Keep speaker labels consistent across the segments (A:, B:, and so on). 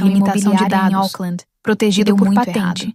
A: limitação de
B: imobiliária em
A: dados,
B: Auckland,
A: protegido
B: deu
A: por
B: muito
A: patente.
B: errado.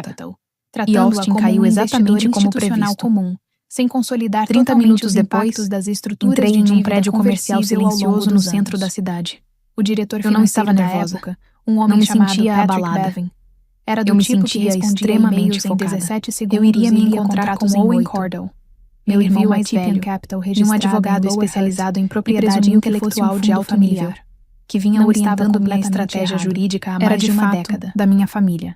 B: Capital,
A: E
B: tratando-a
A: Austin
B: como
A: caiu
B: um
A: exatamente
B: investidor
A: como
B: institucional
A: previsto.
B: comum, sem consolidar
A: 30
B: totalmente
A: minutos
B: os
A: depois,
B: impactos das estruturas
A: entrei
B: de
A: em um
B: dívida
A: prédio comercial
B: conversível ao longo
A: silencioso no
B: dos
A: centro
B: anos.
A: da cidade.
B: O diretor
A: Eu não estava
B: financeiro da
A: nervosa.
B: época, um
A: Não
B: homem
A: me
B: chamado
A: sentia
B: Patrick
A: abalada.
B: Bevin, era do
A: Eu me
B: tipo que
A: sentia
B: respondia
A: extremamente
B: e-mails em
A: focada.
B: 17 segundos
A: Eu iria me
B: e lia
A: encontrar
B: contratos
A: com
B: em
A: Owen
B: 8.
A: Cordell,
B: Meu
A: meu
B: irmão
A: irmão mais
B: Tipian
A: velho,
B: Capital
A: e um
B: registrado
A: advogado
B: em Lower
A: especializado em
B: Hutt, e
A: propriedade
B: presumiu que fosse
A: intelectual
B: um
A: de
B: fundo
A: alto
B: familiar,
A: nível, que vinha
B: não
A: orientando
B: estava
A: minha
B: completamente
A: estratégia
B: errado.
A: jurídica há
B: Era
A: mais
B: de
A: de uma
B: fato
A: década.
B: da minha família.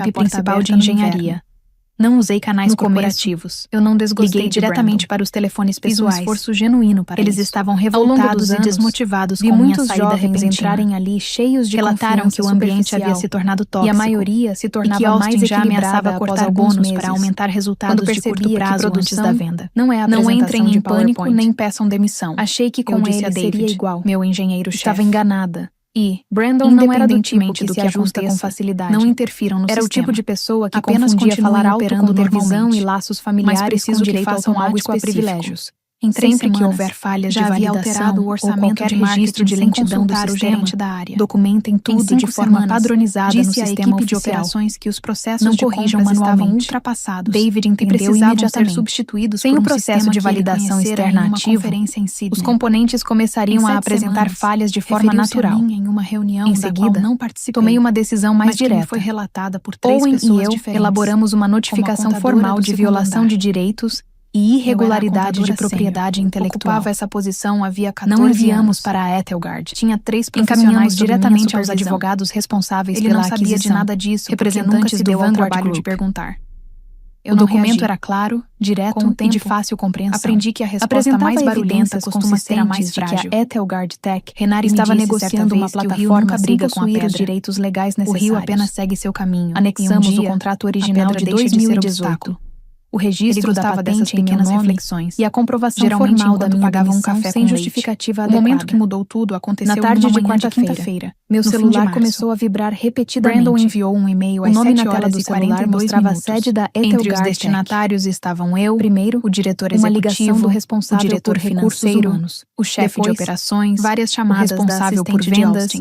A: equipe principal de engenharia. Não usei canais
B: No
A: corporativos.
B: Eu não desgostei
A: Liguei
B: de
A: diretamente
B: Brandon.
A: para os telefones
B: Fiz um
A: pessoais.
B: esforço genuíno para
A: Eles
B: isso.
A: estavam
B: Ao longo
A: revoltados
B: dos
A: e
B: anos,
A: desmotivados
B: vi
A: com minha
B: muitos
A: saída
B: jovens
A: repentina.
B: entrarem ali cheios de
A: Relataram que o
B: confiança
A: ambiente havia
B: superficial,
A: se tornado tóxico.
B: e a maioria se
A: E
B: tornava
A: que Austin
B: mais
A: já ameaçava
B: equilibrada após
A: cortar
B: alguns
A: bônus
B: meses,
A: para aumentar resultados
B: quando
A: de curto
B: percebia que
A: prazo antes da
B: produção
A: venda.
B: não é a
A: Não
B: apresentação
A: entrem
B: de
A: em pânico
B: PowerPoint.
A: nem peçam demissão.
B: Achei que
A: Eu
B: com
A: disse
B: ele
A: a David,
B: seria igual.
A: meu engenheiro-chefe.
B: Estava enganada.
A: E Brandon não era do tipo que se ajusta com facilidade. Não interfiram no sistema. Era o tipo de pessoa que apenas confundia falar alto com televisão e laços familiares, mas preciso com direito façam algo a privilégios. Em 3 semanas, que houver falhas de validação alterado o orçamento ou qualquer registro de lentidão do sistema, da área. Documentem tudo de forma padronizada no sistema oficial. De operações que os processos não corrijam manualmente ultrapassados. David entendeu imediatamente ser substituídos sem o processo de validação externa ativo. Os componentes começariam a apresentar falhas de forma natural. Em uma reunião em seguida, não tomei uma decisão mais direta. Foi relatada por 3 pessoas diferentes. Elaboramos uma notificação formal de violação de direitos e irregularidade de propriedade intelectual. Ocupava essa posição havia 14 Não enviamos anos. Para a Ethelgard. Tinha 3 profissionais encaminhamos diretamente aos advogados responsáveis pela aquisição. Ele não sabia de nada disso, representantes do Vanguard de perguntar. O documento era claro, direto e de fácil compreensão. Aprendi que a resposta mais barulhenta costuma ser a mais frágil. Que a Ethelgard Tech estava negociando uma plataforma sem possuir os direitos legais necessários. O Rio apenas segue seu caminho. Anexamos o contrato original de 2018. O registro da patente em pequenas reflexões e a comprovação formal da minha pagava um café sem justificativa adequada. O momento que mudou tudo aconteceu na tarde de quarta-feira. Meu celular começou a vibrar repetidamente. Brandon enviou um e-mail às 7 horas do celular mostrava a sede da Ethelgard. Entre os destinatários estavam eu, primeiro, o diretor executivo, uma ligação do responsável o diretor financeiro, o chefe de operações, várias chamadas o responsável por vendas,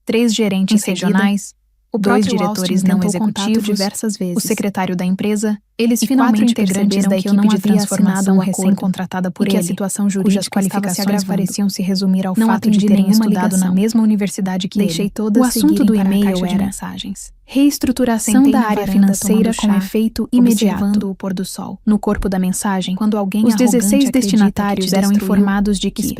A: 3 gerentes regionais, 2 diretores não executivos, diversas vezes, o secretário da empresa, eles finalmente perceberam da equipe de transformação recém-contratada por ele, a situação jurídica cujas qualificações pareciam se resumir ao fato de terem estudado na mesma universidade que deixei todas. O assunto do e-mail era reestruturação da área financeira com efeito imediato, observando o pôr do sol. No corpo da mensagem, quando alguém os 16 destinatários eram informados de que,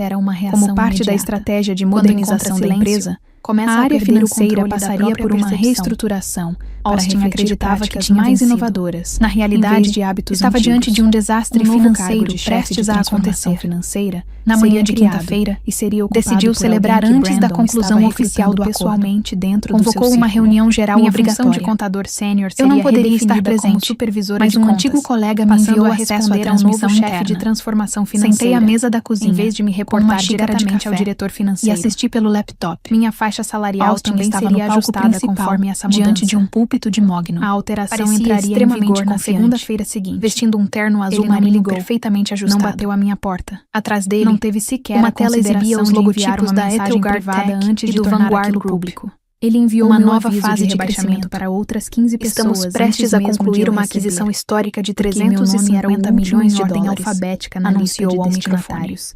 A: como parte da estratégia de modernização da empresa, a área financeira passaria por uma reestruturação. Austin acreditava que as mais inovadoras, na realidade de hábitos estava diante de um desastre financeiro prestes a acontecer. Financeira, na manhã de quinta-feira, e seria decidiu celebrar antes da conclusão oficial do pessoalmente dentro convocou uma reunião geral obrigatória. De contador sênior eu não poderia estar presente, supervisora mas um antigo colega me enviou acesso a um novo chefe de transformação financeira. Sentei à mesa da cozinha, em vez de me reportar diretamente ao diretor financeiro, e assisti pelo laptop. Minha faixa salarial também seria ajustada conforme essa mudança. Diante de um púlpito de mogno. A alteração entraria em vigor na segunda-feira seguinte. Vestindo um terno azul marinho perfeitamente ajustado. Não bateu à minha porta. Atrás dele, não teve sequer uma tela exibia os logotipos da Ethelgard antes de do Vanguard público. Ele enviou uma nova fase de rebaixamento para outras 15 pessoas. Estamos prestes a concluir uma aquisição histórica de 350 milhões de ordem alfabética na lista de destinatários.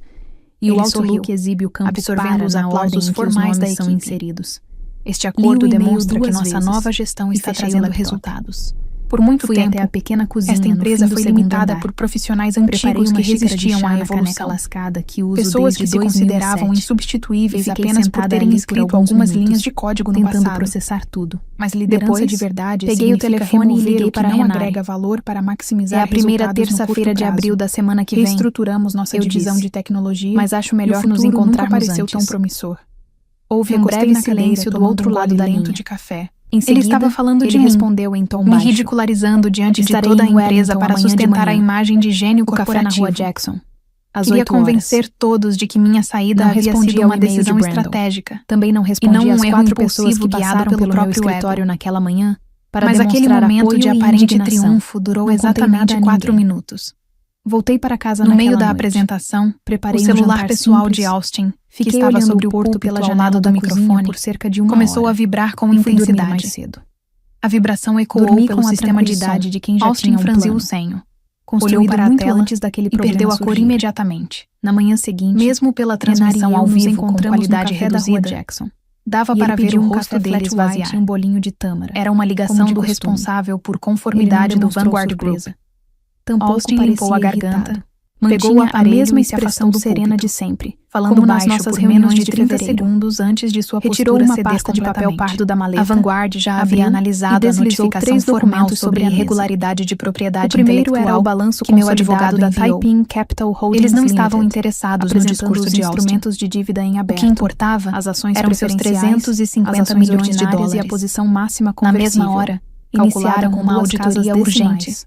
A: E o Outlook exibe o campo absorvendo os aplausos formais da equipe inseridos. Este acordo demonstra que nossa nova gestão está trazendo resultados. Por muito tempo, a pequena cozinha esta empresa foi limitada por profissionais antigos que resistiam à evolução. Lascada que uso pessoas que se consideravam insubstituíveis apenas por terem escrito algumas linhas de código no passado. Tentando processar tudo. Mas liderança de verdade peguei o telefone e liguei para não agrega valor para maximizar a primeira terça-feira de abril da semana que vem. Reestruturamos nossa divisão de tecnologia, mas acho melhor nos encontrarmos antes. Tão promissor. Houve um breve silêncio do outro lado da linha de café. Em seguida, ele estava falando de mim, respondeu em tom baixo, me ridicularizando diante de toda a empresa para sustentar a imagem de gênio corporativo. Café na rua Jackson. Queria convencer todos de que minha saída havia sido uma decisão estratégica. Também não respondi às 4 pessoas que passaram pelo meu escritório naquela manhã para mas aquele momento de aparente triunfo durou exatamente 4 minutos. Voltei para casa no meio da apresentação, preparei o celular pessoal de Austin, que estava sobre o porto pela janela do microfone por cerca de uma hora. Começou a vibrar com intensidade mais cedo. A vibração ecoou pelo sistema de idade de quem já tinha um plano. Austin franziu o senho. Olhou para a tela antes daquele e perdeu a cor imediatamente. Na manhã seguinte, mesmo pela transmissão ao vivo com qualidade reduzida, Jackson, dava para ver o rosto dele esvaziar. Um bolinho de tâmara. Era uma ligação do responsável por conformidade do Vanguard Group. Austin limpou a garganta, pegou a mesma expressão serena de sempre, falando nas nossas reuniões de 30 segundos antes de sua postura ceder. Retirou uma pasta de papel pardo da maleta. A Vanguard já havia analisado e deslizou 3 documentos sobre a irregularidade de propriedade intelectual. O primeiro era o balanço que meu advogado da Taiping Capital Holdings Eles não estavam interessados no discurso de instrumentos de dívida em aberto. O que importava as ações eram seus 350 milhões de dólares e a posição máxima conversível. Na mesma hora, iniciaram uma auditoria urgente.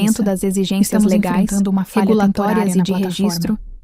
A: cumprimento das exigências legais, regulatórias e de registro,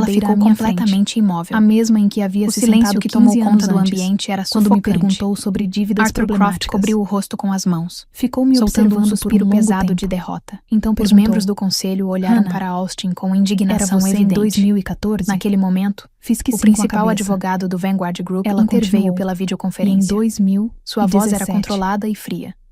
A: sala ficou completamente imóvel. A mesma em que havia se sentado que tomou conta do ambiente era sufocante. Quando me perguntou sobre dívidas problemáticas, cobriu o rosto com as mãos. Ficou me soltando um suspiro pesado de derrota. Então os membros do conselho olharam para Austin com indignação evidente. Em 2014? Naquele momento, o principal advogado do Vanguard Group interveio pela videoconferência. E em 2000, sua voz era controlada e fria.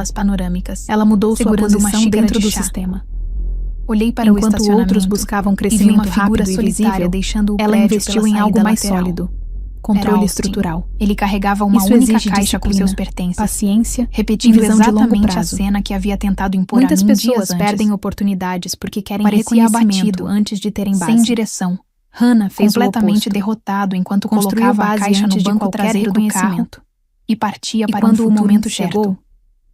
A: janelas panorâmicas. Ela mudou sua posição dentro do sistema.
B: Olhei para o estacionamento.
A: Enquanto outros buscavam crescimento rápido e visível,
B: deixando o
A: ela
B: prédio
A: investiu
B: pela
A: em algo
B: saída
A: mais
B: lateral.
A: sólido. Controle estrutural.
B: Ele carregava uma
A: Isso
B: única
A: exige
B: caixa com
A: disciplina,
B: seus pertences,
A: paciência
B: repetindo
A: e visão de longo
B: exatamente a
A: prazo.
B: cena que havia tentado impor
A: Muitas
B: a mim
A: pessoas
B: dias antes.
A: perdem oportunidades porque querem
B: Parecia
A: reconhecimento
B: abatido,
A: antes de terem base.
B: sem direção.
A: Hannah fez
B: Completamente
A: o oposto.
B: derrotado enquanto
A: Construiu
B: colocava a
A: base
B: caixa no
A: antes de
B: banco
A: qualquer
B: traseiro do carro
A: reconhecimento.
B: e partia
A: E
B: para um
A: quando o
B: futuro
A: momento
B: incerto.
A: chegou,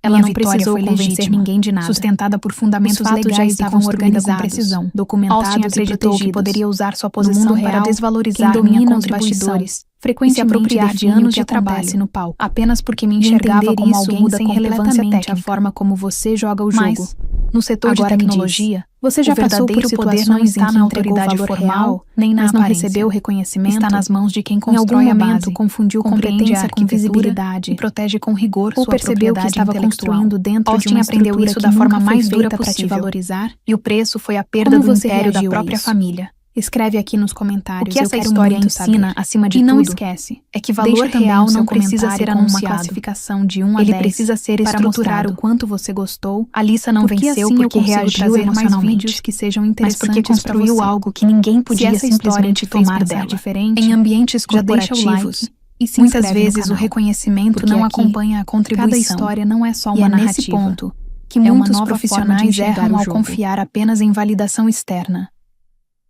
A: Ela não precisou convencer ninguém de nada.
B: Sustentada por fundamentos legais
A: já estavam organizados,
B: com precisão.
A: Documentados
B: Austin acreditou que poderia usar sua posição para desvalorizar
A: quem
B: minha
A: domina os
B: contribuição,
A: bastidores,
B: frequentemente se apropriar de anos de trabalho
A: no palco,
B: apenas porque me enxergava como alguém sem relevância técnica.
A: A forma como você joga o jogo.
B: Mas, no setor de tecnologia,
A: você já passou por
B: poder não está na autoridade formal, nem na
A: mas não
B: aparência.
A: recebeu reconhecimento.
B: Está nas mãos de quem
A: Em
B: constrói
A: algum
B: a
A: momento
B: base,
A: confundiu competência com visibilidade
B: e protege com rigor
A: ou
B: sua
A: percebeu que
B: propriedade
A: estava
B: intelectual.
A: construindo dentro
B: Austin
A: de uma
B: aprendeu
A: estrutura
B: isso
A: que
B: da forma
A: nunca
B: mais
A: foi
B: dura
A: feita para te
B: possível.
A: valorizar.
B: E o preço foi a perda
A: Como
B: do
A: você
B: império da
A: reagiu a
B: própria
A: isso?
B: família.
A: Escreve aqui nos
B: O
A: comentários.
B: que
A: Eu
B: essa
A: quero
B: história
A: muito
B: ensina,
A: saber.
B: acima de
A: E não
B: tudo,
A: esquece,
B: é que valor
A: deixa também
B: real
A: o seu
B: não precisa
A: comentário
B: ser
A: com uma
B: anunciado.
A: classificação de 1 a
B: Ele
A: 10
B: precisa ser
A: para mostrar
B: estruturado.
A: o quanto você gostou.
B: Alissa não
A: Porque
B: venceu
A: assim eu
B: porque
A: consigo
B: reagiu
A: trazer mais
B: emocionalmente,
A: vídeos que sejam
B: mas
A: interessantes
B: porque construiu
A: para você.
B: algo que ninguém
A: Se
B: podia
A: essa história
B: simplesmente
A: te fez
B: tomar
A: pensar
B: dela.
A: diferente,
B: Em ambientes
A: já deixa o
B: corporativos,
A: like e se
B: muitas
A: inscreve no
B: vezes o
A: canal.
B: reconhecimento
A: Porque
B: não
A: aqui,
B: acompanha a contribuição.
A: cada história não é só
B: E
A: uma
B: é
A: narrativa.
B: nesse ponto que
A: É uma
B: muitos
A: nova forma de
B: profissionais
A: enxergar
B: erram
A: o
B: ao
A: jogo.
B: confiar apenas em validação externa.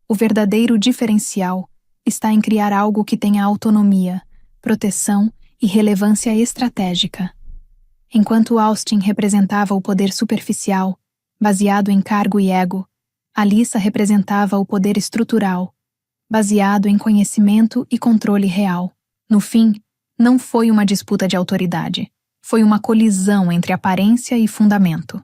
B: O verdadeiro diferencial está em criar algo que tenha autonomia, proteção e relevância estratégica. Enquanto Austin representava o poder superficial, baseado em cargo e ego, Alissa representava o poder estrutural, baseado em conhecimento e controle real. No fim, não foi uma disputa de autoridade, foi uma colisão entre aparência e fundamento.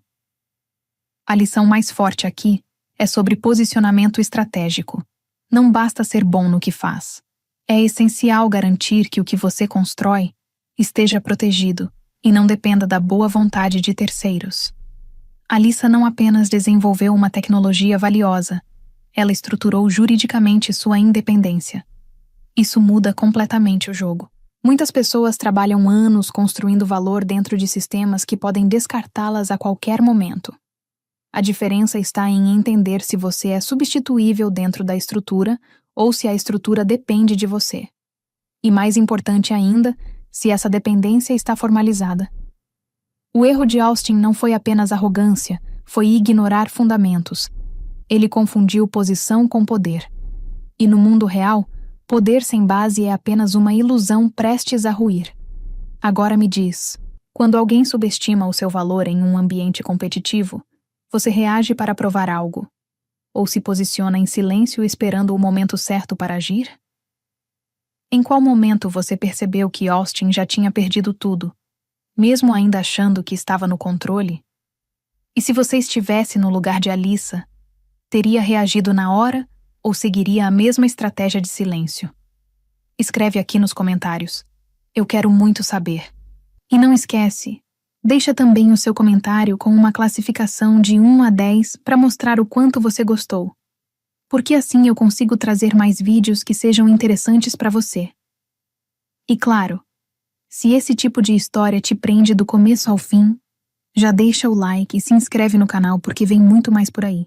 B: A lição mais forte aqui é sobre posicionamento estratégico. Não basta ser bom no que faz. É essencial garantir que o que você constrói esteja protegido e não dependa da boa vontade de terceiros. Alissa não apenas desenvolveu uma tecnologia valiosa, ela estruturou juridicamente sua independência. Isso muda completamente o jogo. Muitas pessoas trabalham anos construindo valor dentro de sistemas que podem descartá-las a qualquer momento. A diferença está em entender se você é substituível dentro da estrutura ou se a estrutura depende de você. E mais importante ainda, se essa dependência está formalizada. O erro de Austin não foi apenas arrogância, foi ignorar fundamentos. Ele confundiu posição com poder. E no mundo real, poder sem base é apenas uma ilusão prestes a ruir. Agora me diz, quando alguém subestima o seu valor em um ambiente competitivo, você reage para provar algo? Ou se posiciona em silêncio esperando o momento certo para agir? Em qual momento você percebeu que Austin já tinha perdido tudo, mesmo ainda achando que estava no controle? E se você estivesse no lugar de Alissa, teria reagido na hora ou seguiria a mesma estratégia de silêncio? Escreve aqui nos comentários. Eu quero muito saber. E não esquece, deixa também o seu comentário com uma classificação de 1 a 10 para mostrar o quanto você gostou. Porque assim eu consigo trazer mais vídeos que sejam interessantes para você. E claro, se esse tipo de história te prende do começo ao fim, já deixa o like e se inscreve no canal porque vem muito mais por aí.